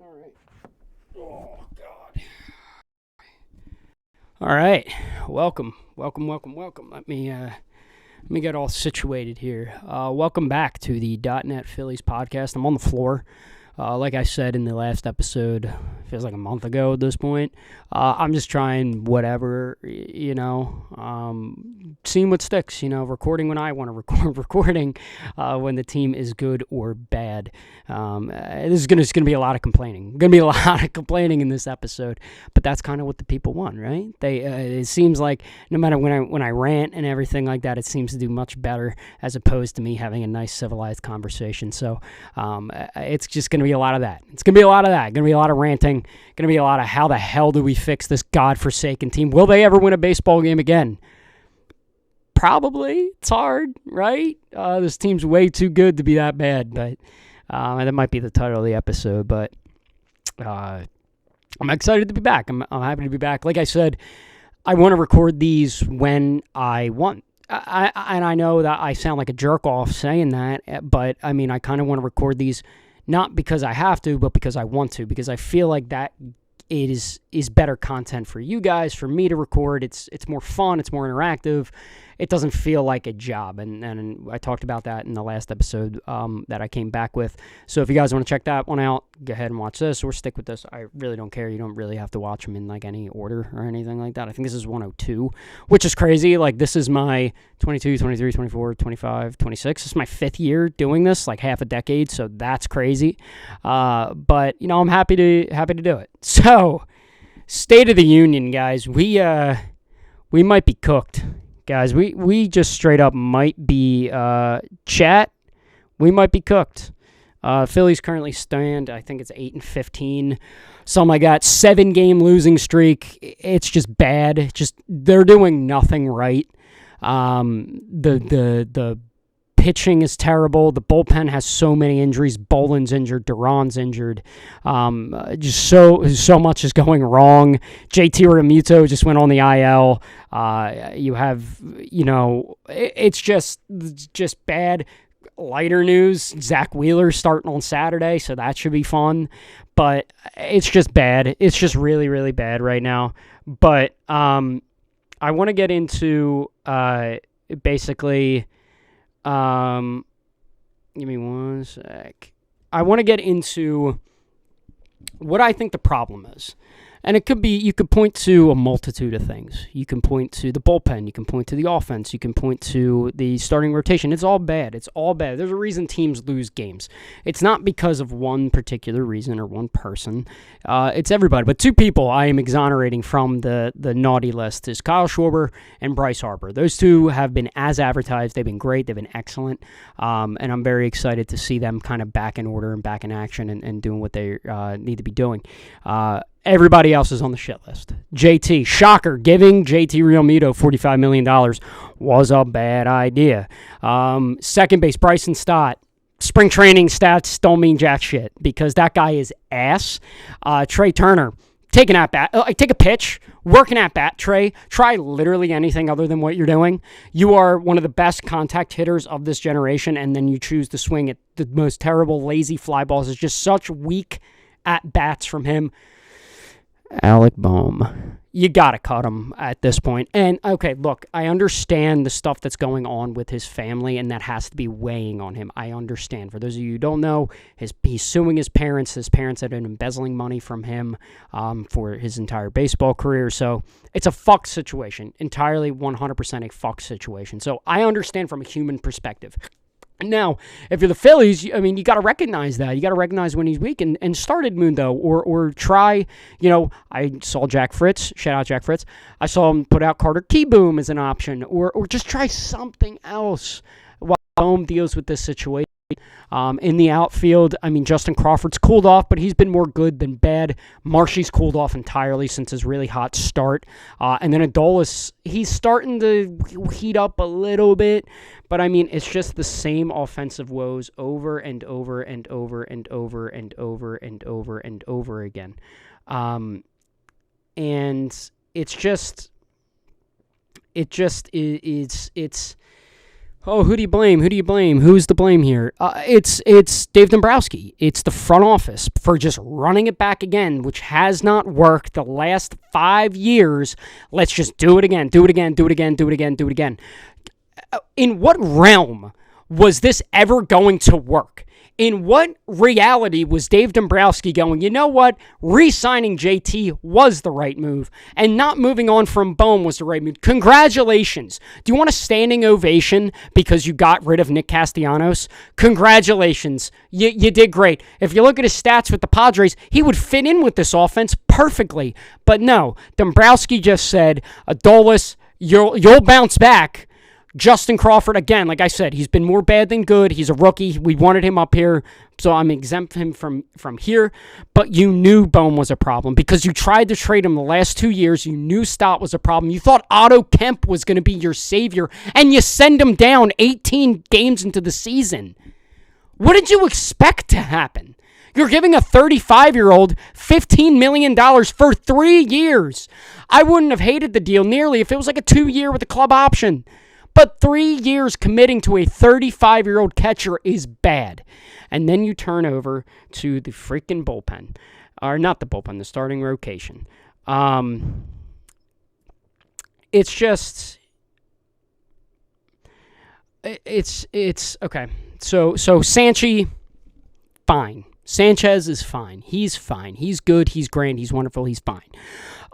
All right. Oh, God. All right. Welcome. Let me get all situated here. Welcome back to the .NET Phillies podcast. I'm on the floor. Like I said in the last episode, feels like a month ago at this point. I'm just trying whatever, seeing what sticks, recording when I want to record, recording when the team is good or bad. This is going to be a lot of complaining. Going to be a lot of complaining in this episode, but that's kind of what the people want, right? It seems like no matter when I rant and everything like that, it seems to do much better as opposed to me having a nice civilized conversation. So it's just going to be a lot of that. It's going to be a lot of that. Going to be a lot of ranting. Going to be a lot of how the hell do we fix this godforsaken team? Will they ever win a baseball game again? Probably. It's hard, right? This team's way too good to be that bad, but that might be the title of the episode. But I'm excited to be back. I'm happy to be back. Like I said, I want to record these when I want. And I know that I sound like a jerk off saying that, but I mean, I kind of want to record these not because I have to, but because I want to, because I feel like that it is better content for you guys, for me to record. It's more fun, it's more interactive. It doesn't feel like a job, and I talked about that in the last episode that I came back with. So if you guys want to check that one out, go ahead and watch this or stick with this. I really don't care. You don't really have to watch them in like any order or anything like that. I think this is 102, which is crazy. Like this is my 22, 23, 24, 25, 26. This is my 5th year doing this, like half a decade. So that's crazy. But I'm happy to do it. So State of the Union, guys. We might be cooked. Guys, we just straight up might be chat. We might be cooked. Phillies currently stand, I think it's 8-15. Something like that. 7-game losing streak. It's just bad. Just they're doing nothing right. The pitching is terrible. The bullpen has so many injuries. Boland's injured. Duran's injured. Just so much is going wrong. JT Realmuto just went on the IL. You have, it's just bad. Lighter news, Zach Wheeler starting on Saturday, so that should be fun. But it's just bad. It's just really, really bad right now. But I want to get into basically... give me one sec. I want to get into what I think the problem is. And it could be, you could point to a multitude of things. You can point to the bullpen. You can point to the offense. You can point to the starting rotation. It's all bad. It's all bad. There's a reason teams lose games. It's not because of one particular reason or one person. It's everybody. But 2 people I am exonerating from the naughty list is Kyle Schwarber and Bryce Harper. Those 2 have been as advertised. They've been great. They've been excellent. And I'm very excited to see them kind of back in order and back in action and doing what they need to be doing. Everybody else is on the shit list. JT, shocker, giving JT Realmuto $45 million was a bad idea. Second base, Bryson Stott. Spring training stats don't mean jack shit because that guy is ass. Trey Turner, take an at-bat. Take a pitch, work an at-bat, Trey. Try literally anything other than what you're doing. You are one of the best contact hitters of this generation, and then you choose to swing at the most terrible, lazy fly balls. It's just such weak at-bats from him. Alec Bohm. You got to cut him at this point. And, okay, look, I understand the stuff that's going on with his family, and that has to be weighing on him. I understand. For those of you who don't know, he's suing his parents. His parents had been embezzling money from him for his entire baseball career. So it's a fucked situation. Entirely 100% a fucked situation. So I understand from a human perspective. Now, if you're the Phillies, I mean, you got to recognize that. You got to recognize when he's weak and start Edmundo or try, I saw Jack Fritz, shout out Jack Fritz. I saw him put out Carter Kieboom as an option or just try something else while Bohm deals with this situation. In the outfield, I mean, Justin Crawford's cooled off, but he's been more good than bad. Marshy's cooled off entirely since his really hot start. And then Adolis, he's starting to heat up a little bit, but I mean, it's just the same offensive woes over and over and over and over and over and over and over again. And it's Oh, who do you blame? Who do you blame? Who's the blame here? It's Dave Dombrowski. It's the front office for just running it back again, which has not worked the last 5 years. Let's just do it again, do it again, do it again, do it again, do it again. In what realm was this ever going to work? In what reality was Dave Dombrowski going, you know what, re-signing JT was the right move, and not moving on from Bohm was the right move? Congratulations. Do you want a standing ovation because you got rid of Nick Castellanos? Congratulations. You did great. If you look at his stats with the Padres, he would fit in with this offense perfectly. But no, Dombrowski just said, Adolis, you'll bounce back. Justin Crawford, again, like I said, he's been more bad than good. He's a rookie. We wanted him up here, so I'm exempt him from here. But you knew Bohm was a problem because you tried to trade him the last 2 years. You knew Stott was a problem. You thought Otto Kemp was going to be your savior, and you send him down 18 games into the season. What did you expect to happen? You're giving a 35-year-old $15 million for 3 years. I wouldn't have hated the deal nearly if it was like a 2-year with a club option. But 3 years committing to a 35-year-old catcher is bad. And then you turn over to the freaking bullpen. Or not the bullpen, the starting rotation. It's just... It's okay. So Sanchi, fine. Sanchez is fine. He's fine. He's good. He's grand. He's wonderful. He's fine.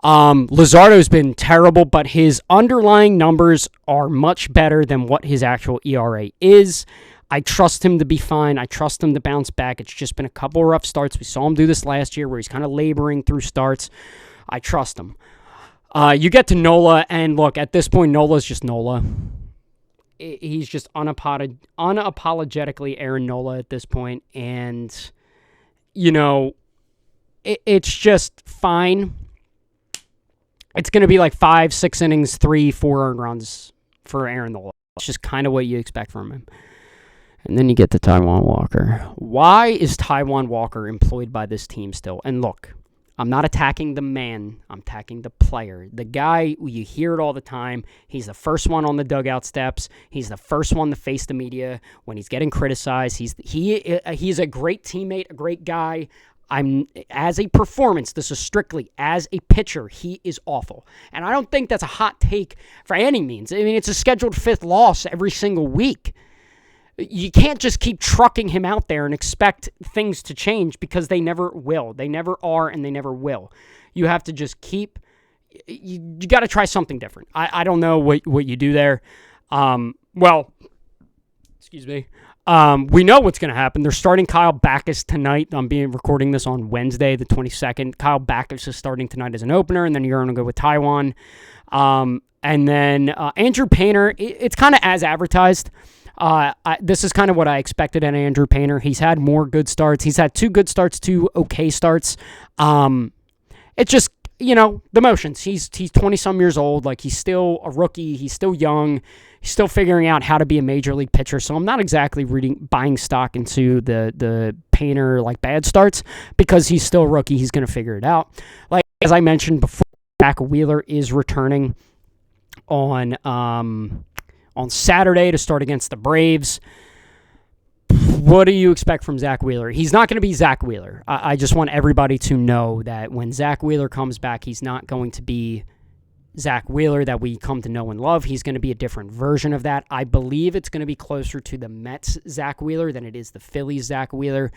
Luzardo's been terrible, but his underlying numbers are much better than what his actual ERA is. I trust him to be fine. I trust him to bounce back. It's just been a couple rough starts. We saw him do this last year where he's kind of laboring through starts. I trust him. You get to Nola, and look, at this point, Nola's just Nola. He's just unapologetically Aaron Nola at this point, and, you know, it's just fine. It's going to be like 5-6 innings, 3-4 earned runs for Aaron Nola. It's just kind of what you expect from him. And then you get to Taijuan Walker. Why is Taijuan Walker employed by this team still? And look, I'm not attacking the man. I'm attacking the player. The guy, you hear it all the time. He's the first one on the dugout steps. He's the first one to face the media when he's getting criticized. He's a great teammate, a great guy. As a performance, this is strictly as a pitcher, he is awful. And I don't think that's a hot take for any means. I mean, it's a scheduled 5th loss every single week. You can't just keep trucking him out there and expect things to change because they never will. They never are, and they never will. You have to just keep... You got to try something different. I don't know what you do there. Excuse me. We know what's going to happen. They're starting Kyle Backus tonight. I'm recording this on Wednesday, the 22nd. Kyle Backus is starting tonight as an opener, and then you're going to go with Taijuan. And then Andrew Painter, it's kind of as advertised. This is kind of what I expected in Andrew Painter. He's had more good starts. He's had 2 good starts, 2 okay starts. It's just, you know, the motions. He's 20-some years old. Like, he's still a rookie. He's still young. He's still figuring out how to be a major league pitcher. So I'm not exactly buying stock into the Painter, like, bad starts because he's still a rookie. He's going to figure it out. Like, as I mentioned before, Zach Wheeler is returning on Saturday to start against the Braves. What do you expect from Zach Wheeler? He's not going to be Zach Wheeler. I just want everybody to know that when Zach Wheeler comes back, he's not going to be Zach Wheeler that we come to know and love. He's going to be a different version of that. I believe it's going to be closer to the Mets Zach Wheeler than it is the Phillies Zach Wheeler.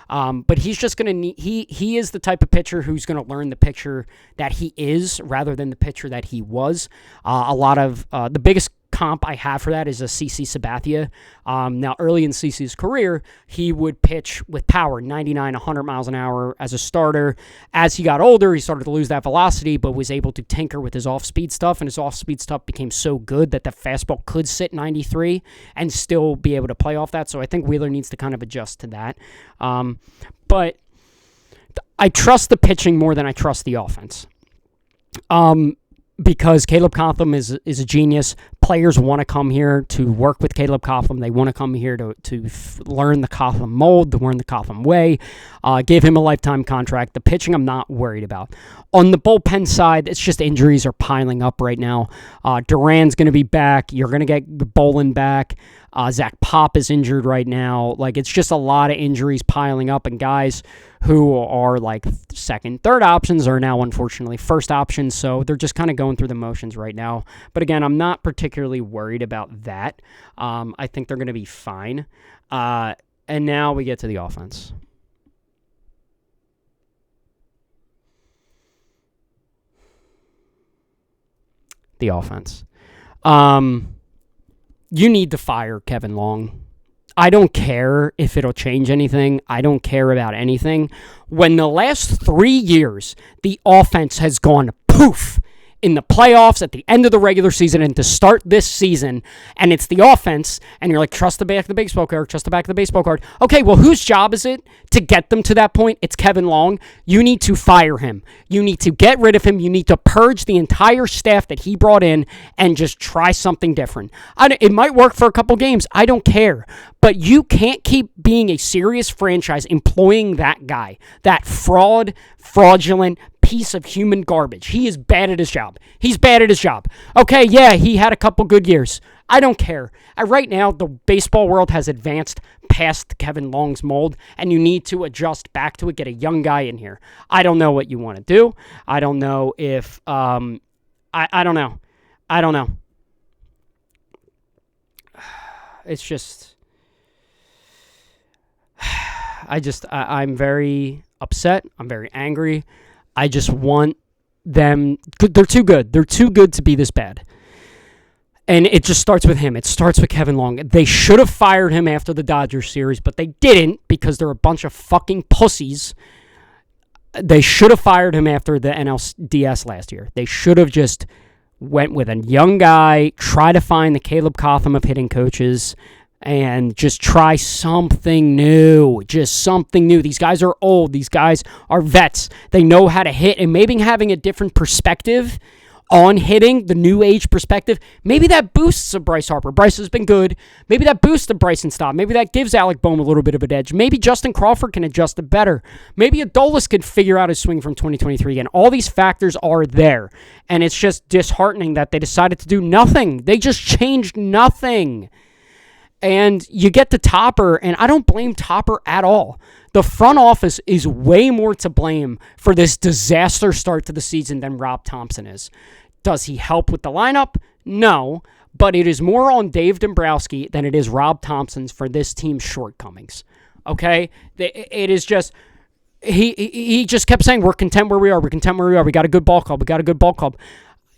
But he's just going to need, he is the type of pitcher who's going to learn the pitcher that he is rather than the pitcher that he was. A lot of the biggest comp I have for that is a CC Sabathia. Now, early in CC's career, he would pitch with power, 99, 100 miles an hour as a starter. As he got older, he started to lose that velocity, but was able to tinker with his off-speed stuff, and his off-speed stuff became so good that the fastball could sit 93 and still be able to play off that. So I think Wheeler needs to kind of adjust to that. But I trust the pitching more than I trust the offense. Because Caleb Contham is a genius. players want to come here to work with Caleb Coughlin. They want to come here to learn the Coughlin mold, to learn the Coughlin way. Give him a lifetime contract. The pitching, I'm not worried about. On the bullpen side, it's just injuries are piling up right now. Duran's going to be back. You're going to get Bolin back. Zach Pop is injured right now. Like, it's just a lot of injuries piling up, and guys who are like second, third options are now unfortunately first options, so they're just kind of going through the motions right now. But again, I'm not particularly worried about that. I think they're going to be fine. And now we get to the offense. The offense. You need to fire Kevin Long. I don't care if it'll change anything. I don't care about anything. When the last 3 years, the offense has gone poof in the playoffs, at the end of the regular season, and to start this season, and it's the offense, and you're like, trust the back of the baseball card, trust the back of the baseball card. Okay, well, whose job is it to get them to that point? It's Kevin Long. You need to fire him. You need to get rid of him. You need to purge the entire staff that he brought in and just try something different. It might work for a couple games. I don't care. But you can't keep being a serious franchise employing that guy, that fraudulent piece of human garbage. He is bad at his job. He's bad at his job. Okay, yeah, he had a couple good years. I don't care. Right now, the baseball world has advanced past Kevin Long's mold, and you need to adjust back to it, get a young guy in here. I don't know what you want to do. I don't know if, I don't know. I don't know. It's just, I'm very upset. I'm very angry. I just want them. They're too good. They're too good to be this bad. And it just starts with him. It starts with Kevin Long. They should have fired him after the Dodgers series, but they didn't because they're a bunch of fucking pussies. They should have fired him after the NLDS last year. They should have just went with a young guy, try to find the Caleb Cotham of hitting coaches, and just try something new. Just something new. These guys are old. These guys are vets. They know how to hit, and maybe having a different perspective on hitting, the new age perspective, maybe that boosts a Bryce Harper. Bryce has been good. Maybe that boosts a Bryson Stott. Maybe that gives Alec Bohm a little bit of an edge. Maybe Justin Crawford can adjust it better. Maybe Adolis could figure out his swing from 2023 again. All these factors are there, and it's just disheartening that they decided to do nothing. They just changed nothing. And you get to Topper, and I don't blame Topper at all. The front office is way more to blame for this disaster start to the season than Rob Thompson is. Does he help with the lineup? No, but it is more on Dave Dombrowski than it is Rob Thompson's for this team's shortcomings. Okay? It is just, he just kept saying, we're content where we are, we're content where we are, we got a good ball club, we got a good ball club.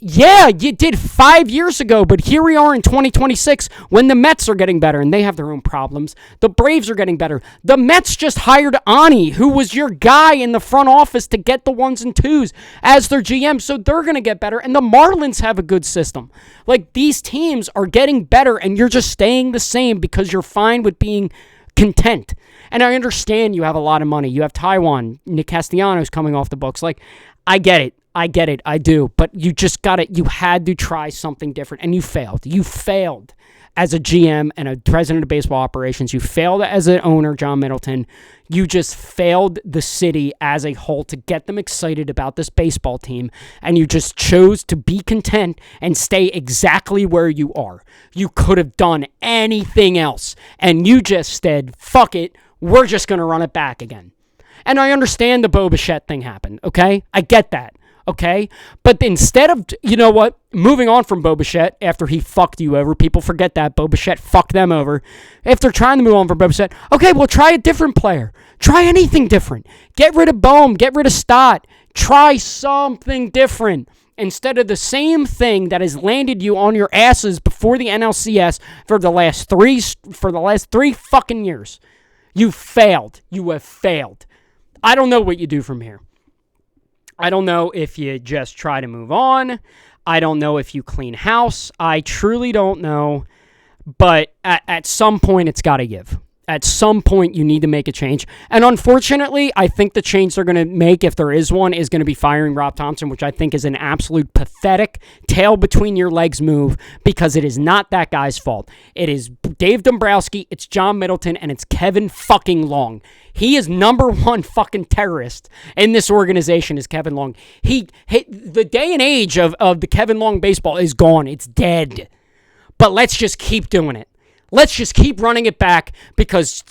Yeah, you did 5 years ago, but here we are in 2026 when the Mets are getting better, and they have their own problems. The Braves are getting better. The Mets just hired Ani, who was your guy in the front office to get the ones and twos as their GM, so they're going to get better, and the Marlins have a good system. Like, these teams are getting better, and you're just staying the same because you're fine with being content. And I understand you have a lot of money. You have Taiwan, Nick Castellanos coming off the books. Like, I get it. I do. But you just you had to try something different, and you failed. You failed as a GM and a president of baseball operations. You failed as an owner, John Middleton. You just failed the city as a whole to get them excited about this baseball team, and you just chose to be content and stay exactly where you are. You could have done anything else, and you just said, fuck it, we're just going to run it back again. And I understand the Bo Bichette thing happened, okay? I get that. Okay, but instead of, you know what, moving on from Bo Bichette after he fucked you over, people forget that Bo Bichette fucked them over. After trying to move on from Bo Bichette, okay, well, try a different player. Try anything different. Get rid of Bohm. Get rid of Stott. Try something different instead of the same thing that has landed you on your asses before the NLCS for the last three fucking years. You failed. You have failed. I don't know what you do from here. I don't know if you just try to move on. I don't know if you clean house. I truly don't know. But at some point, it's got to give. At some point, you need to make a change. And unfortunately, I think the change they're going to make, if there is one, is going to be firing Rob Thompson, which I think is an absolute pathetic tail between your legs move, because it is not that guy's fault. It is Dave Dombrowski, it's John Middleton, and it's Kevin fucking Long. He is number one fucking terrorist in this organization, is Kevin Long. The day and age of the Kevin Long baseball is gone. It's dead. But let's just keep doing it. Let's just keep running it back because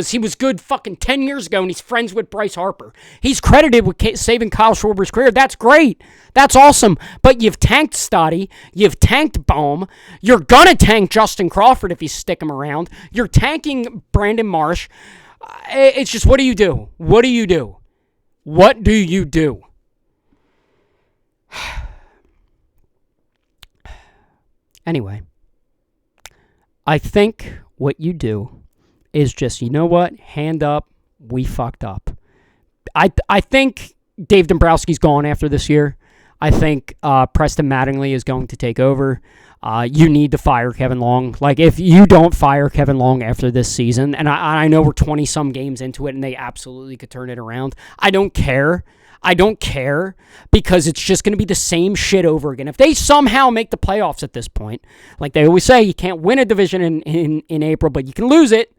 he was good fucking 10 years ago and he's friends with Bryce Harper. He's credited with saving Kyle Schwarber's career. That's great. That's awesome. But you've tanked Stotty. You've tanked Bohm. You're going to tank Justin Crawford if you stick him around. You're tanking Brandon Marsh. It's just, what do you do? What do you do? What do you do? Anyway. I think what you do is just, you know what? Hand up. We fucked up. I think Dave Dombrowski's gone after this year. I think Preston Mattingly is going to take over. You need to fire Kevin Long. Like, if you don't fire Kevin Long after this season, and I know we're 20-some games into it and they absolutely could turn it around. I don't care. I don't care, because it's just going to be the same shit over again. If they somehow make the playoffs at this point, like they always say, you can't win a division in April, but you can lose it.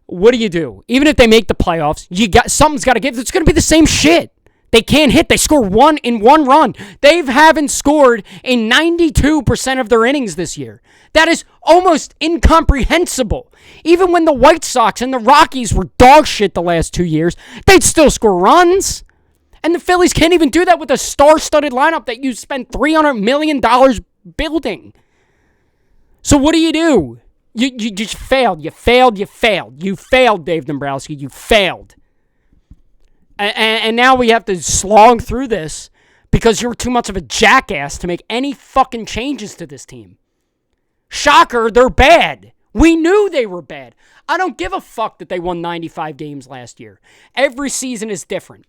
What do? Even if they make the playoffs, something's got to give. It's going to be the same shit. They can't hit. They score one run. They haven't scored in 92% of their innings this year. That is almost incomprehensible. Even when the White Sox and the Rockies were dog shit the last 2 years, they'd still score runs. And the Phillies can't even do that with a star-studded lineup that you spent $300 million building. So what do? You just failed. You failed, Dave Dombrowski. You failed. And now we have to slog through this because you're too much of a jackass to make any fucking changes to this team. Shocker, they're bad. We knew they were bad. I don't give a fuck that they won 95 games last year. Every season is different.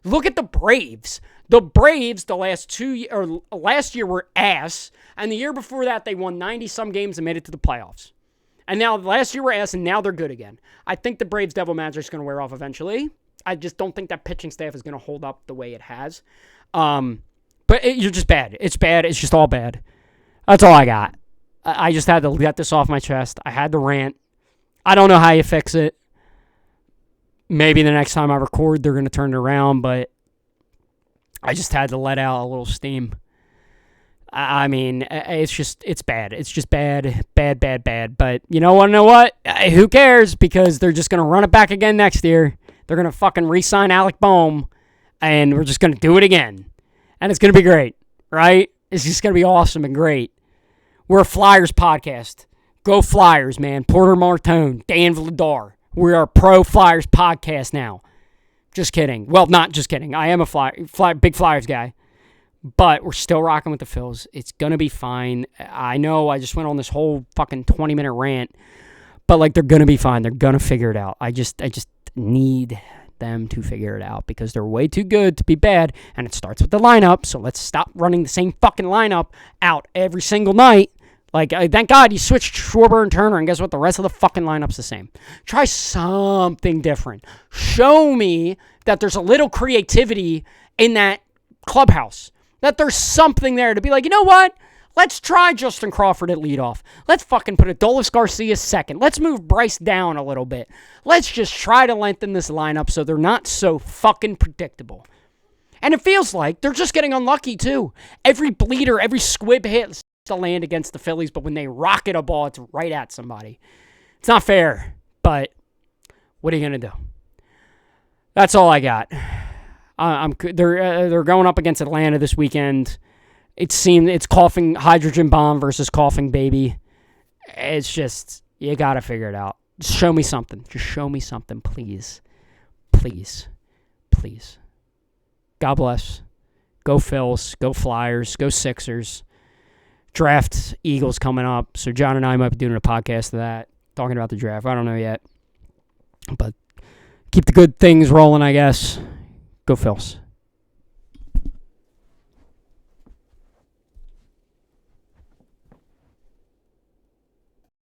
Look at the Braves. The Braves, last year were ass, and the year before that they won 90-some games and made it to the playoffs. And now last year were ass, and now they're good again. I think the Braves devil magic is going to wear off eventually. I just don't think that pitching staff is going to hold up the way it has. But you're just bad. It's bad. It's just all bad. That's all I got. I just had to get this off my chest. I had to rant. I don't know how you fix it. Maybe the next time I record, they're going to turn it around, but I just had to let out a little steam. I mean, it's bad. It's just bad. But you know what? Who cares? Because they're just going to run it back again next year. They're going to fucking re-sign Alec Bohm, and we're just going to do it again. And it's going to be great, right? It's just going to be awesome and great. We're a Flyers podcast. Go Flyers, man. Porter Martone, Dan Vladar. We are a pro Flyers podcast now. Just kidding. Well, not just kidding. I am a big Flyers guy. But we're still rocking with the Phils. It's going to be fine. I know I just went on this whole fucking 20-minute rant. But, like, they're going to be fine. They're going to figure it out. I just need them to figure it out because they're way too good to be bad. And it starts with the lineup. So let's stop running the same fucking lineup out every single night. Like, thank God you switched Schwarber and Turner, and guess what? The rest of the fucking lineup's the same. Try something different. Show me that there's a little creativity in that clubhouse. That there's something there to be like, you know what? Let's try Justin Crawford at leadoff. Let's fucking put Adolis Garcia second. Let's move Bryce down a little bit. Let's just try to lengthen this lineup so they're not so fucking predictable. And it feels like they're just getting unlucky, too. Every bleeder, every squib hit to land against the Phillies, but when they rocket a ball, it's right at somebody. It's not fair, but what are you going to do? That's all I got. They're going up against Atlanta this weekend. It's coughing hydrogen bomb versus coughing baby. It's just, you got to figure it out. Just show me something. Just show me something, please. Please. Please. God bless. Go Phils. Go Flyers. Go Sixers. Draft Eagles coming up, so John and I might be doing a podcast of that, talking about the draft. I don't know yet, but keep the good things rolling, I guess. Go Phils.